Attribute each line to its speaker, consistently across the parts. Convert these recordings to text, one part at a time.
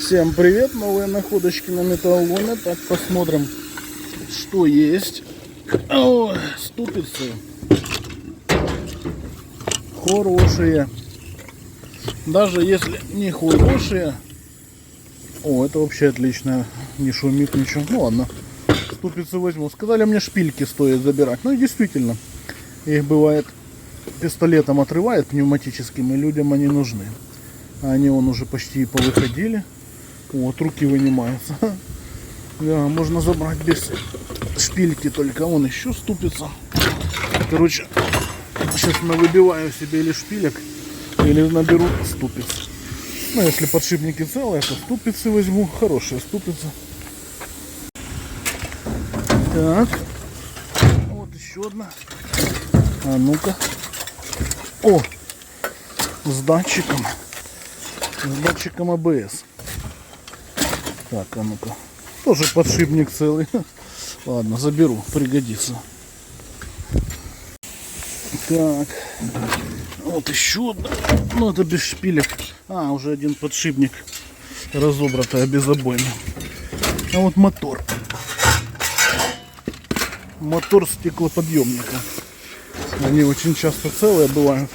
Speaker 1: Всем привет, новые находочки на металлоломе. Так, посмотрим, что есть. О, ступицы хорошие. Даже если не хорошие. О, это вообще отлично. Не шумит ничего. Ну ладно, ступицы возьму. Сказали, мне шпильки стоит забирать. Ну и действительно, их бывает пистолетом отрывает пневматическим, и людям они нужны. Они вон уже почти повыходили. Вот, руки вынимаются. Да, можно забрать без шпильки, только вон еще ступица. Короче, сейчас выбиваю себе или шпилек, или наберу ступиц. Ну, если подшипники целые, то ступицы возьму. Хорошая ступица. Так. Вот еще одна. А ну-ка. О! С датчиком. С датчиком АБС. Так, а ну-ка. Тоже подшипник целый. Ладно, заберу, пригодится. Так. Вот еще одна. Ну, это без шпилек. А, уже один подшипник разобратый, без обоймы. А вот мотор. Мотор стеклоподъемника. Они очень часто целые бывают.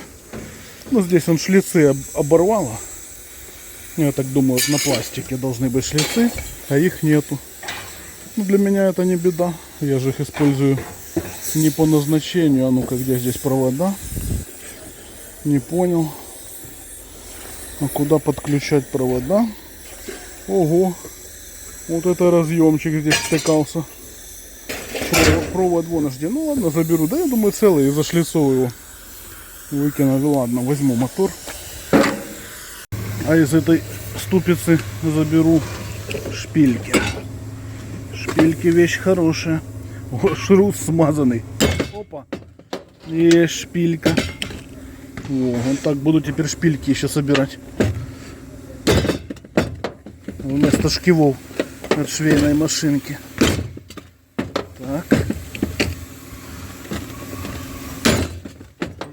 Speaker 1: Ну, здесь он шлицы оборвало. Я так думаю, на пластике должны быть шлицы, а их нету. Ну, для меня это не беда. Я же их использую не по назначению. А ну-ка, где здесь провода? Не понял. А куда подключать провода? Ого! Вот это разъемчик здесь втыкался. Провод вон аж где. Ну ладно, заберу. Да я думаю, целый, зашлицовый его выкину. Ладно, возьму мотор. А из этой ступицы заберу шпильки. Шпильки вещь хорошая. О, шрут смазанный. Опа. И шпилька. О, вот так буду теперь шпильки еще собирать. Вместо шкивов от швейной машинки. Так.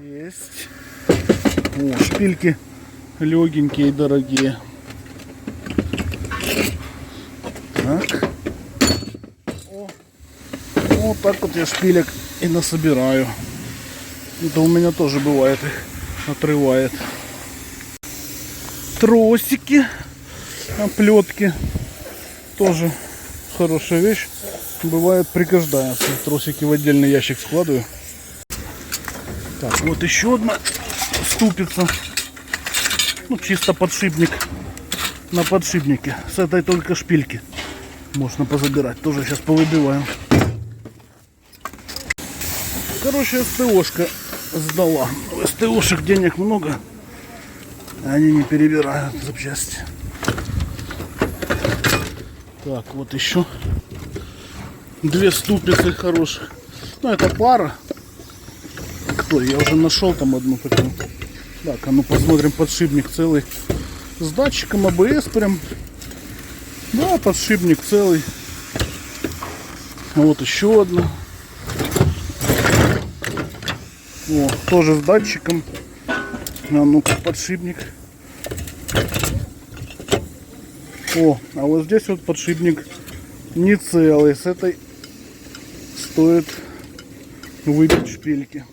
Speaker 1: Есть. О, шпильки легенькие и дорогие. Так. О. Вот так вот я шпилек и насобираю. Это у меня тоже бывает, их отрывает. Тросики, оплетки. Тоже хорошая вещь. Бывает, пригождается. Тросики в отдельный ящик складываю. Так, вот еще одна ступица. Ну, чисто подшипник на подшипнике. С этой только шпильки можно позабирать. Тоже сейчас повыбиваем. Короче, СТОшка сдала. У СТОшек денег много. Они не перебирают запчасти. Так, вот еще две ступицы хороших. Ну, это пара. Кто? Я уже нашел там одну такую. Так, а ну посмотрим, подшипник целый. С датчиком АБС прям. Да, подшипник целый. Вот еще одна. О, тоже с датчиком. А ну-ка, подшипник. О, а вот здесь вот подшипник не целый. С этой стоит выбить шпильки.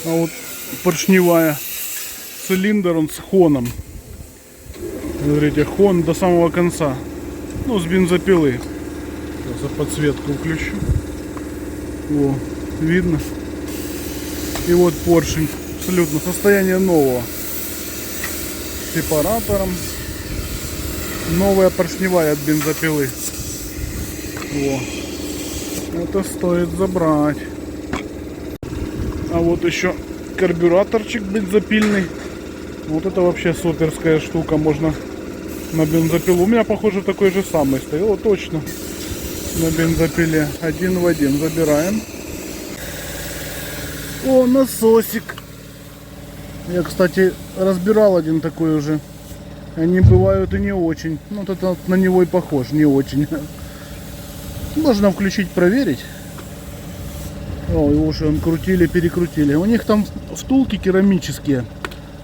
Speaker 1: А вот поршневая цилиндр, он с хоном. Смотрите, хон до самого конца. Ну, с бензопилы. Сейчас я подсветку включу. О, видно. И вот поршень. Абсолютно состояние нового. С сепаратором. Новая поршневая от бензопилы. О, это стоит забрать. А вот еще карбюраторчик бензопильный. Вот это вообще суперская штука. Можно на бензопилу. У меня, похоже, такой же самый стоял. Точно. На бензопиле. Один в один. Забираем. О, насосик. Я, кстати, разбирал один такой уже. Они бывают и не очень. Ну, вот это на него и похож. Не очень. Можно включить, проверить. О, его уже крутили, перекрутили. У них там втулки керамические.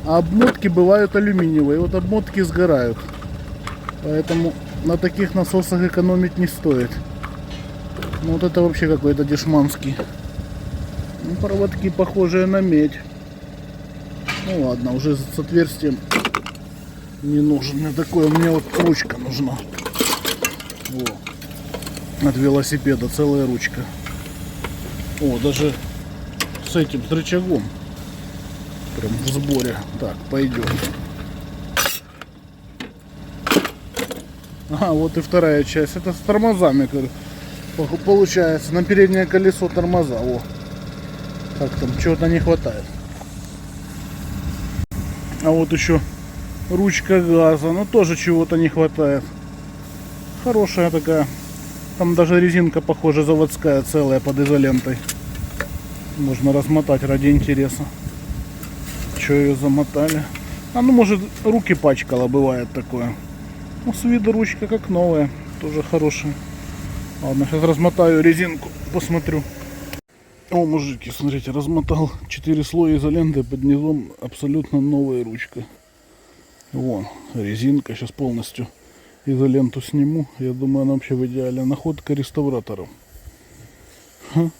Speaker 1: А обмотки бывают алюминиевые. Вот обмотки сгорают. Поэтому на таких насосах экономить не стоит. Ну, вот это вообще какой-то дешманский. Ну, проводки похожие на медь. Ну ладно, уже с отверстием не нужен. Мне такое, мне вот ручка нужна. Во. От велосипеда целая ручка. О, даже с этим, с рычагом. Прям в сборе. Так, пойдет. Ага, вот и вторая часть. Это с тормозами, получается. На переднее колесо тормоза. О. Так, там чего-то не хватает. А вот еще ручка газа. Но тоже чего-то не хватает. Хорошая такая. Там даже резинка, похоже, заводская, целая, под изолентой. Можно размотать ради интереса. Что ее замотали? А ну, может, руки пачкала, бывает такое. Ну, с виду ручка как новая. Тоже хорошая. Ладно, сейчас размотаю резинку, посмотрю. О, мужики, смотрите, размотал 4 слоя изоленты, под низом абсолютно новая ручка. Вон, резинка. Сейчас полностью изоленту сниму. Я думаю, она вообще в идеале. Находка реставраторов. Ха.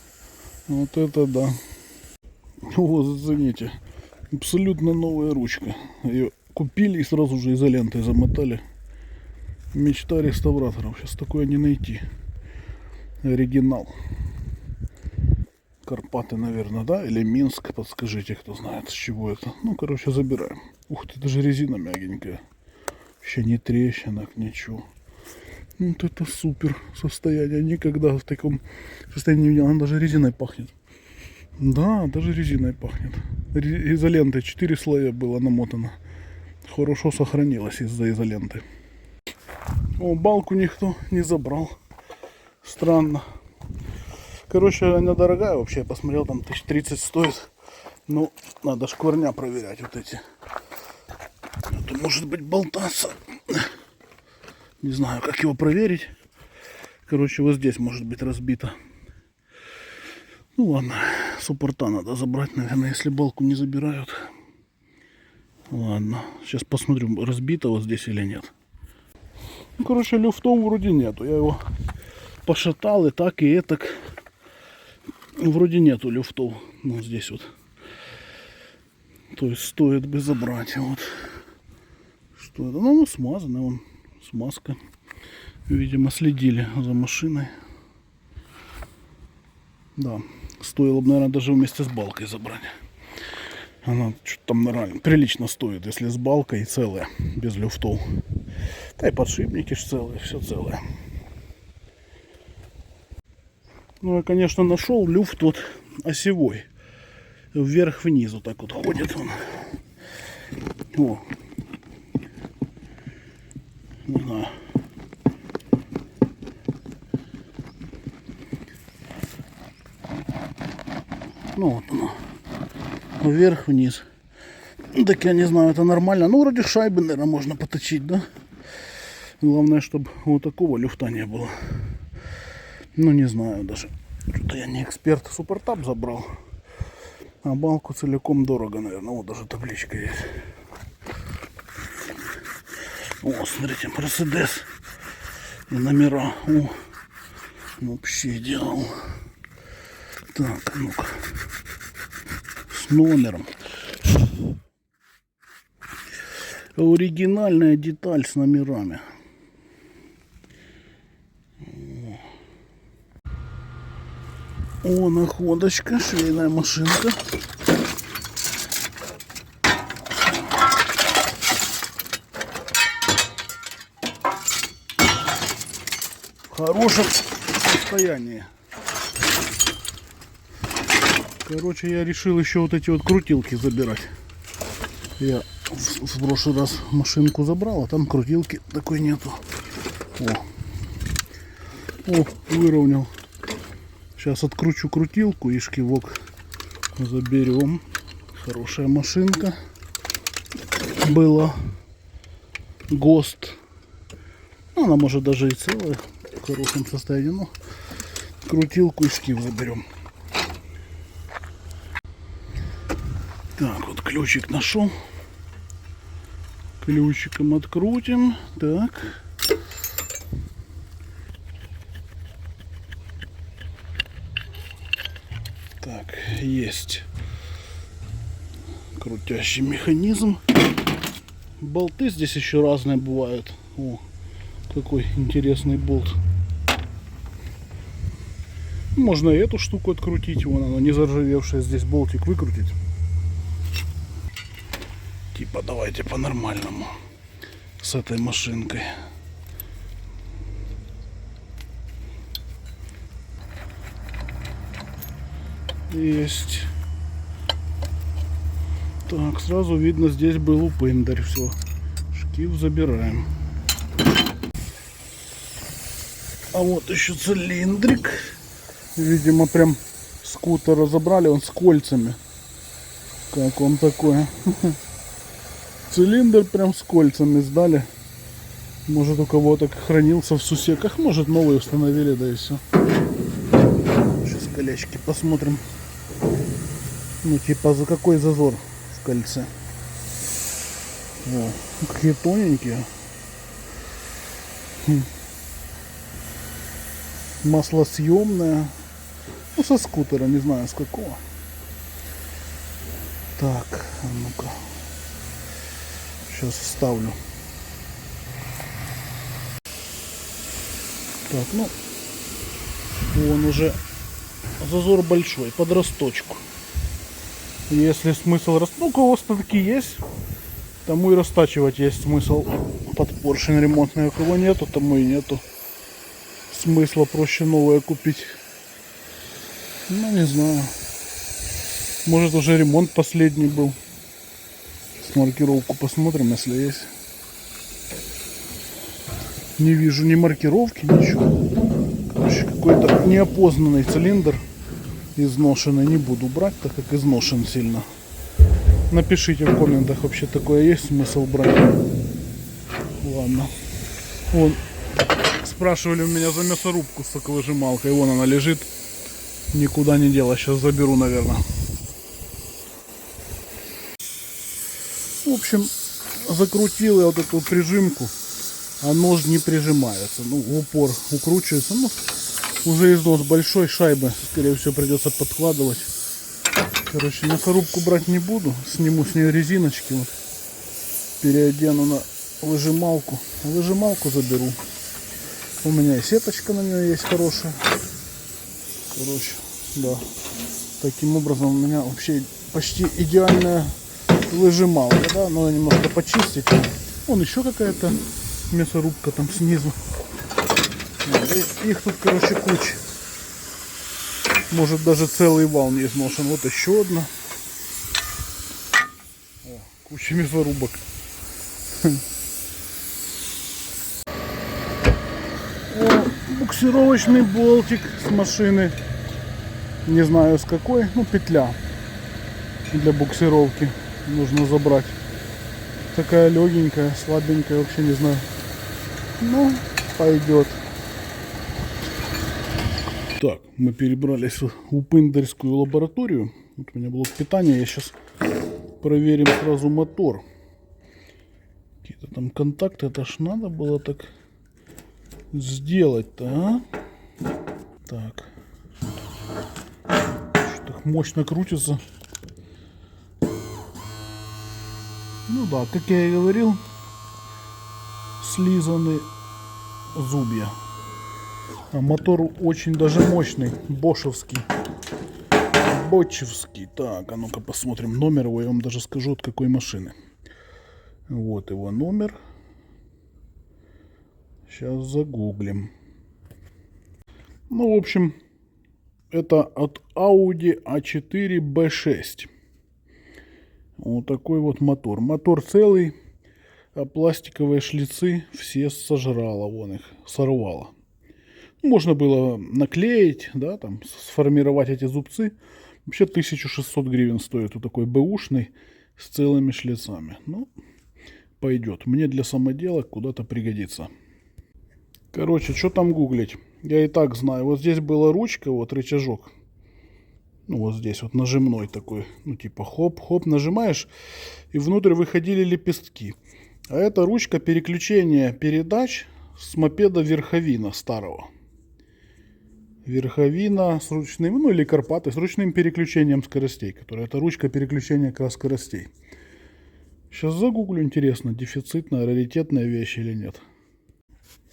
Speaker 1: Вот это да. О, зацените. Абсолютно новая ручка. Ее купили и сразу же изолентой замотали. Мечта реставраторов. Сейчас такое не найти. Оригинал. Карпаты, наверное, да? Или Минск, подскажите, кто знает, с чего это. Ну, короче, забираем. Ух ты, даже резина мягенькая. Вообще не трещинок, ничего. Вот это супер состояние. Никогда в таком состоянии не видел. Она даже резиной пахнет. Да, даже резиной пахнет. Изолентой 4 слоя было намотано. Хорошо сохранилось из-за изоленты. О, балку никто не забрал. Странно. Короче, она дорогая вообще. Я посмотрел, там 1030 стоит. Ну, надо шкварня проверять вот эти. Это может быть болтаться. Не знаю, как его проверить. Короче, вот здесь может быть разбито. Ну ладно, суппорта надо забрать, наверное, если балку не забирают. Ладно, сейчас посмотрим, разбито вот здесь или нет. Ну, короче, люфтов вроде нету. Я его пошатал и так, и этак. Вроде нету люфтов. Ну, здесь вот. То есть стоит бы забрать. Вот. Что это? Ну, смазано, вон. Смазка. Видимо, следили за машиной. Да. Стоило бы, наверное, даже вместе с балкой забрать. Она что-то там нормально, прилично стоит, если с балкой целая, без люфтов. Да и подшипники ж целые, все целое. Ну, я, конечно, нашел люфт вот осевой. Вверх-вниз вот так вот ходит он. О. Не знаю. Ну вот оно. Вверх-вниз. Ну, так я не знаю, это нормально. Ну, вроде шайбы, наверное, можно поточить, да? Главное, чтобы вот такого люфта не было. Ну, не знаю даже. Что-то я не эксперт. Суппортап забрал. А балку целиком дорого, наверное. Вот даже табличка есть. О, смотрите, Мерседес. И номера. О, вообще идеал. Так, ну-ка. С номером. Оригинальная деталь с номерами. О, находочка, швейная машинка. В хорошем состоянии. Короче, я решил еще вот эти вот крутилки забирать. Я в прошлый раз машинку забрал, а там крутилки такой нету. О, выровнял. Сейчас откручу крутилку и шкивок заберем. Хорошая машинка была. ГОСТ. Она может даже и целая, в хорошем состоянии. Но крутилку и шкив заберем. Так, вот ключик нашел. Ключиком открутим. Так. Так, есть крутящий механизм. Болты здесь еще разные бывают. О, какой интересный болт. Можно и эту штуку открутить, вон она не заржавевшая, здесь болтик выкрутить. Типа давайте по-нормальному с этой машинкой. Есть. Так, сразу видно, здесь был упындарь. Все, шкив забираем. А вот еще цилиндрик. Видимо, прям скутер разобрали, он с кольцами. Как он такой? Цилиндр прям с кольцами сдали. Может, у кого-то хранился в сусеках, может, новый установили, да и все. Сейчас колечки посмотрим. Ну, типа, за какой зазор в кольце. О, какие тоненькие. Маслосъемная. Ну, со скутера, не знаю с какого. Так, а ну-ка. Сейчас вставлю. Так, ну, он уже зазор большой, под росточку. Если смысл ну, у кого-то такие есть, тому и растачивать есть смысл под поршень ремонтный. У кого нету, тому и нету смысла, проще новое купить. Ну, не знаю. Может, уже ремонт последний был. С маркировку посмотрим, если есть. Не вижу ни маркировки, ничего. Короче, какой-то неопознанный цилиндр. Изношенный. Не буду брать, так как изношен сильно. Напишите в комментах, вообще такое есть смысл брать. Ладно. Вон, спрашивали у меня за мясорубку с соковыжималкой. Вон она лежит. Никуда не делась. Сейчас заберу, наверное. В общем, закрутил я вот эту прижимку, а нож не прижимается. Ну, в упор укручивается. Ну, уже износ большой, шайбы, скорее всего, придется подкладывать. Короче, мясорубку брать не буду. Сниму с нее резиночки. Вот. Переодену на выжималку. А выжималку заберу. У меня и сеточка на нее есть хорошая. Короче, да. Таким образом у меня вообще почти идеальная выжималка, да, надо немножко почистить. Вон еще какая-то мясорубка там снизу. Их тут, короче, куча. Может, даже целый вал не изношен. Вот еще одна. О, куча мясорубок. О, буксировочный болтик с машины. Не знаю с какой, ну петля для буксировки нужно забрать. Такая легенькая, слабенькая, вообще не знаю. Ну, пойдет. Так, мы перебрались в упындарскую лабораторию. Вот у меня блок питания. Я сейчас проверим сразу мотор. Какие-то там контакты. Это ж надо было так сделать-то, а? Так. Что так мощно крутится. Ну да, как я и говорил, слизаны зубья. А мотор очень даже мощный, бошевский. Бочевский. Так, а ну-ка посмотрим номер его, я вам даже скажу, от какой машины. Вот его номер. Сейчас загуглим. Ну, в общем, это от Audi A4 B6. Вот такой вот мотор. Мотор целый, а пластиковые шлицы все сожрало, вон их, сорвало. Можно было наклеить, да, там, сформировать эти зубцы. Вообще 1600 гривен стоит вот такой бэушный с целыми шлицами. Ну, пойдет. Мне для самоделок куда-то пригодится. Короче, что там гуглить? Я и так знаю. Вот здесь была ручка, вот рычажок. Ну, вот здесь вот нажимной такой. Ну, типа хоп-хоп, нажимаешь, и внутрь выходили лепестки. А это ручка переключения передач с мопеда Верховина старого. Верховина с ручным, ну или Карпаты, с ручным переключением скоростей. Которая это ручка переключения как раз скоростей. Сейчас загуглю, интересно, дефицитная, раритетная вещь или нет.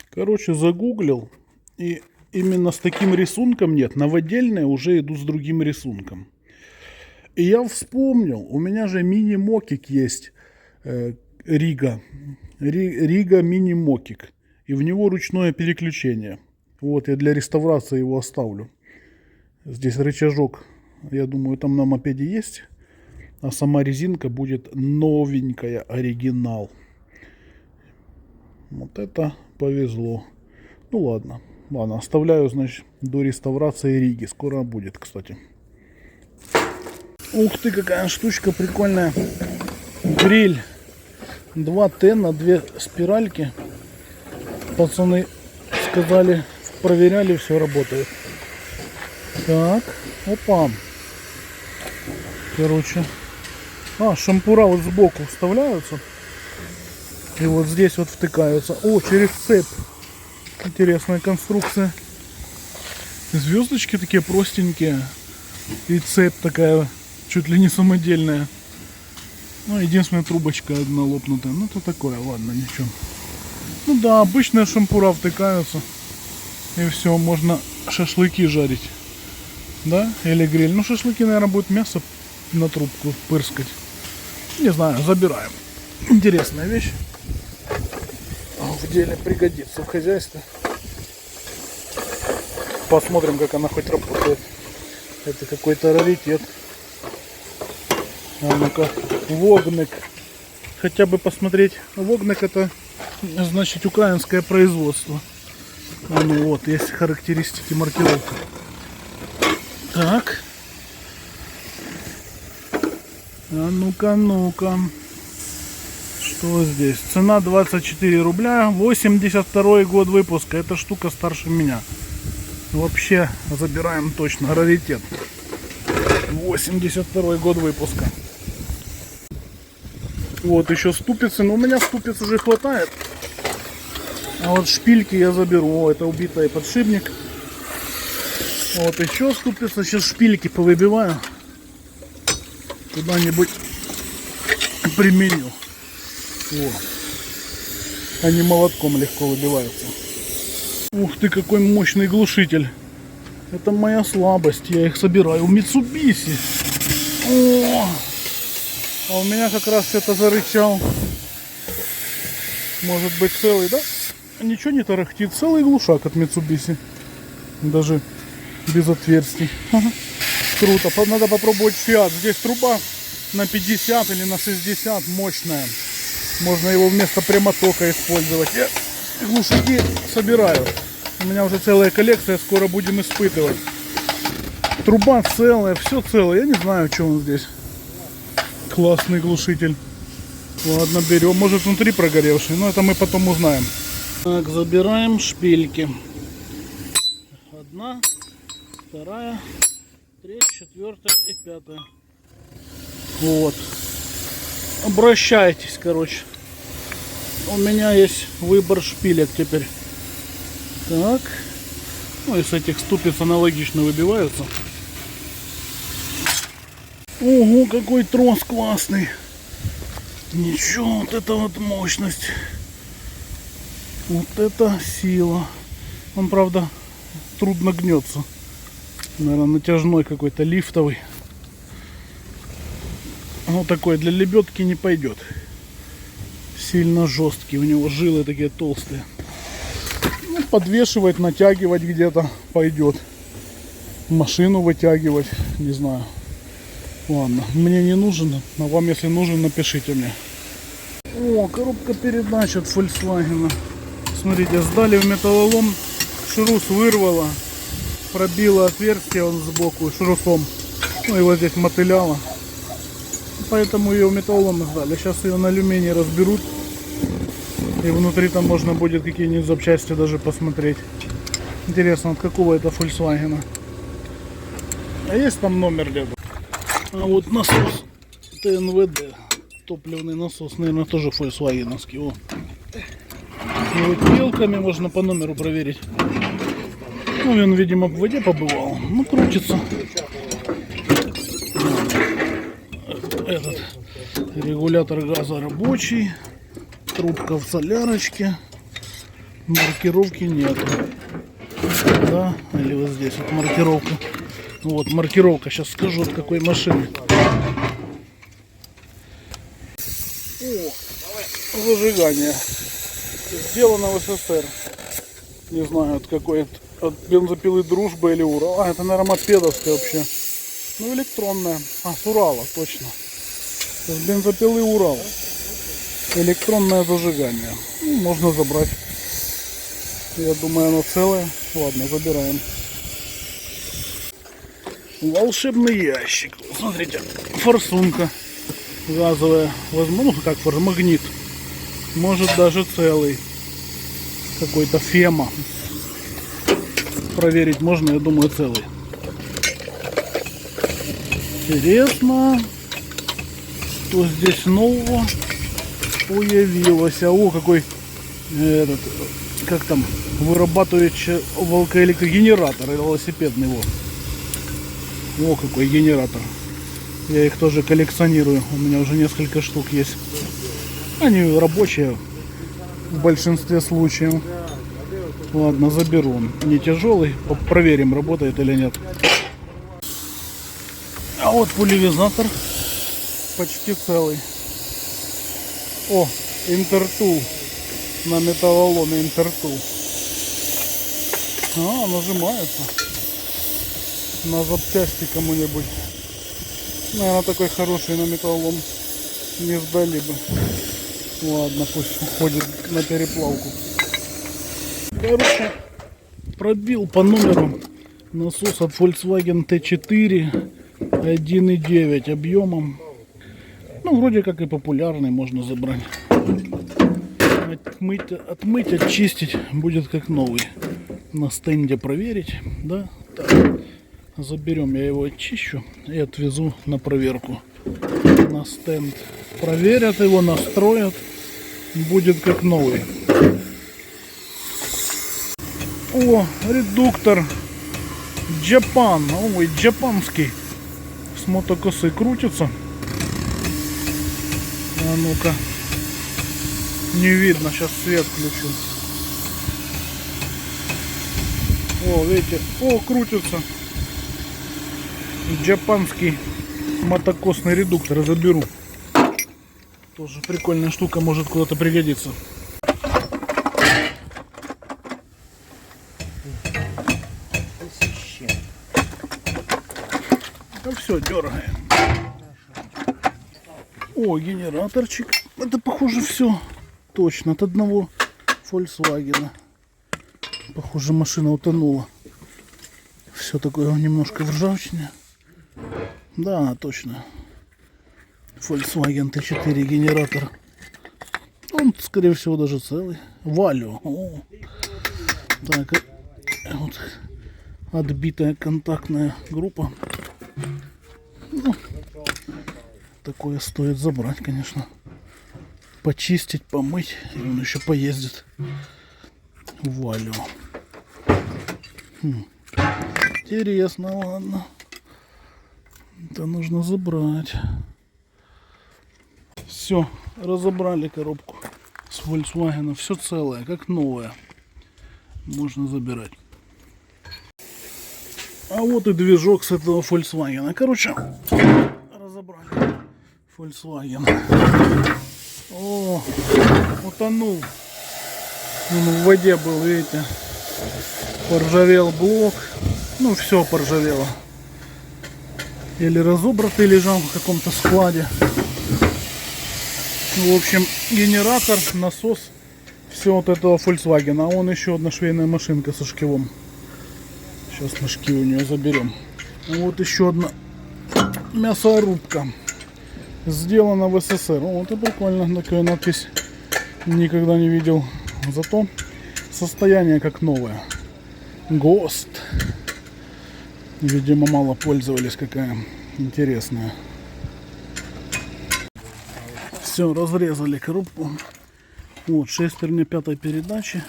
Speaker 1: Короче, загуглил. И именно с таким рисунком нет. Новодельные уже идут с другим рисунком. И я вспомнил, у меня же мини-мокик есть. Рига мини-мокик. И в него ручное переключение. Вот, я для реставрации его оставлю. Здесь рычажок, я думаю, там на мопеде есть. А сама резинка будет новенькая, оригинал. Вот это повезло. Ну ладно, оставляю, значит, до реставрации Риги. Скоро будет, кстати. Ух ты, какая штучка прикольная. Гриль 2Т на 2 спиральки. Пацаны сказали, проверяли, все работает. Так, опа. Короче. Шампура вот сбоку вставляются. И вот здесь вот втыкаются. О, через цепь. Интересная конструкция. Звездочки такие простенькие. И цепь такая, чуть ли не самодельная. Ну, единственная трубочка одна лопнутая. Ну, это такое, ладно, ничего. Ну да, обычные шампура втыкаются. И все, можно шашлыки жарить. Да? Или гриль. Ну, шашлыки, наверное, будет мясо на трубку пырскать. Не знаю, забираем. Интересная вещь. В деле пригодится в хозяйстве. Посмотрим, как она хоть работает. Это какой-то раритет. А ну-ка, Вогнек. Хотя бы посмотреть. Вогнек — это, значит, украинское производство. Ну вот, есть характеристики, маркировка. Так. А ну-ка, ну-ка. Что здесь? Цена 24 рубля. 82 год выпуска. Эта штука старше меня. Вообще забираем точно. Раритет. 82 год выпуска. Вот еще ступицы. Но у меня ступиц уже хватает. А вот шпильки я заберу. О, это убитый подшипник. Вот еще ступица. Сейчас шпильки повыбиваю. Куда-нибудь применю. О. Они молотком легко выбиваются. Ух ты, какой мощный глушитель. Это моя слабость. Я их собираю в Mitsubishi. О! А у меня как раз это зарычал. Может быть целый, да? Ничего не тарахтит. Целый глушак от Mitsubishi. Даже без отверстий. Круто. Надо попробовать Fiat. Здесь труба на 50 или на 60 мощная. Можно его вместо прямотока использовать. Я глушаки собираю. У меня уже целая коллекция. Скоро будем испытывать. Труба целая. Все целое. Я не знаю, что он здесь. Классный глушитель. Ладно, берем. Может, внутри прогоревший. Но это мы потом узнаем. Так, забираем шпильки. Одна, вторая, третья, четвертая и пятая. Вот. Обращайтесь, короче. У меня есть выбор шпилек теперь. Так. Ну и с этих ступиц аналогично выбиваются. Ого, какой трос классный. Ничего, вот это вот мощность. Вот это сила. Он, правда, трудно гнется. Наверное, натяжной какой-то, лифтовый. Вот такой для лебедки не пойдет. Сильно жесткий. У него жилы такие толстые. Ну, подвешивать, натягивать где-то пойдет. Машину вытягивать, не знаю. Ладно, мне не нужен. А вам, если нужен, напишите мне. О, коробка передач от Volkswagen. Смотрите, сдали в металлолом. Шрус вырвало. Пробило отверстие он сбоку шрусом. Ну, его здесь мотыляло. Поэтому ее в металлолом сдали. Сейчас ее на алюминий разберут. И внутри там можно будет какие-нибудь запчасти даже посмотреть. Интересно, от какого это Volkswagen. А есть там номер где-то? А вот насос ТНВД. Топливный насос, наверное, тоже фольксвагеновский. О. И вот пилками можно по номеру проверить. Ну, он, видимо, в воде побывал. Ну, крутится. Этот регулятор газа рабочий. Трубка в солярочке. Маркировки нет. Да, или вот здесь вот маркировка. Вот маркировка. Сейчас скажу, от какой машины. О, зажигание. Сделано в СССР. Не знаю, от какой. От бензопилы Дружба или Урал. А, это, наверное, мопедовская вообще. Ну, электронная. А, с Урала, точно. С бензопилы Урал. Электронное зажигание. Ну, можно забрать. Я думаю, оно целое. Ладно, забираем. Волшебный ящик. Смотрите, форсунка газовая. Возможно, ну как магнит. Может даже целый. Какой-то Фема. Проверить можно, я думаю, целый. Интересно, что здесь нового появилось. А о, какой этот, как там, вырабатывающий волкоэлектрогенератор велосипедный. Его. О, какой генератор. Я их тоже коллекционирую. У меня уже несколько штук есть. Они рабочие в большинстве случаев. Ладно, заберу. Он не тяжелый. Проверим, работает или нет. А вот пульверизатор почти целый. О, интертул. На металлоломе интертул. А, нажимается. На запчасти кому-нибудь. Наверное, такой хороший на металлолом не сдали бы. Ладно, пусть уходит на переплавку. Короче, пробил по номеру насос от Volkswagen T4 1.9 объемом. Ну, вроде как и популярный, можно забрать. Отмыть, очистить будет как новый. На стенде проверить, да? Так. Заберем, я его очищу и отвезу на проверку. На стенд. Проверят его, настроят. Будет как новый. О, редуктор Japan. Ой, джапанский. С мотокосы крутится. А ну-ка. Не видно, сейчас свет включу. О, видите, о, крутится. Джапанский мотокосный редуктор. Заберу. Тоже прикольная штука, может куда-то пригодиться. Да все, дергаем. О, генераторчик. Это похоже все. Точно, от одного Volkswagen. Похоже, машина утонула. Все такое немножко в ржавчине. Да, точно. Volkswagen T4 генератор. Он, скорее всего, даже целый. Валю. О. Так, вот отбитая контактная группа. Ну, такое стоит забрать, конечно. Почистить, помыть. И он еще поездит. Валю. Интересно, ладно. Это нужно забрать. Все, разобрали коробку с Volkswagen. Все целое, как новое. Можно забирать. А вот и движок с этого Volkswagen. Короче, разобрали Volkswagen. О, утонул. Он в воде был, видите. Поржавел блок. Ну, все поржавело. Или разобратый лежал в каком-то складе. В общем, генератор, насос, все от этого Volkswagen. А вон еще одна швейная машинка со шкивом. Сейчас мы шкив у нее заберем. Вот еще одна мясорубка. Сделана в СССР. О, это прикольно, такая надпись. Никогда не видел. Зато состояние как новое. ГОСТ. Видимо, мало пользовались, какая интересная. Все, разрезали коробку. Вот, шестерня 5-й передачи.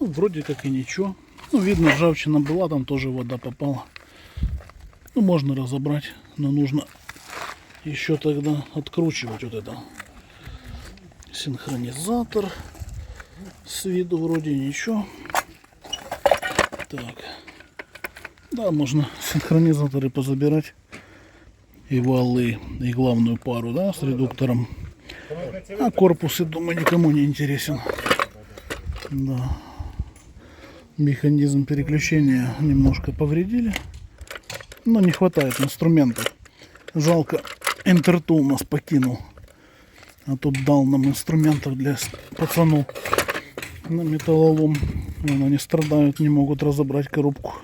Speaker 1: Ну, вроде как и ничего. Ну, видно, ржавчина была, там тоже вода попала. Ну, можно разобрать, но нужно еще тогда откручивать вот это. Синхронизатор. С виду вроде ничего. Так. Да, можно синхронизаторы позабирать. И валы, и главную пару, да, с редуктором. А корпус, я думаю, никому не интересен. Да. Механизм переключения немножко повредили. Но не хватает инструментов. Жалко, Интертул нас покинул. А тут дал нам инструментов для пацанов на металлолом. Вон они страдают, не могут разобрать коробку.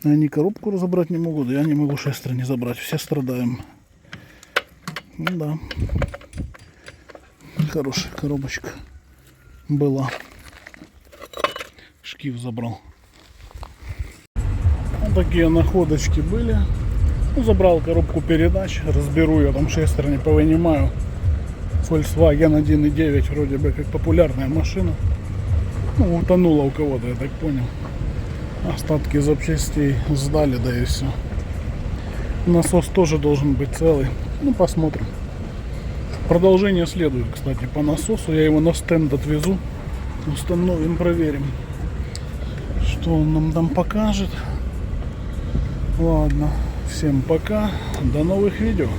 Speaker 1: Они коробку разобрать не могут, я не могу шестерни забрать. Все страдаем. Ну да. Хорошая коробочка была. Шкив забрал. Вот такие находочки были. Ну, забрал коробку передач. Разберу ее, там шестерни повынимаю. Volkswagen 1.9 вроде бы как популярная машина. Ну, утонула у кого-то, я так понял. Остатки запчастей сдали, да и все. Насос тоже должен быть целый. Ну, посмотрим. Продолжение следует, кстати, по насосу. Я его на стенд отвезу. Установим, проверим, что он нам там покажет. Ладно, всем пока. До новых видео.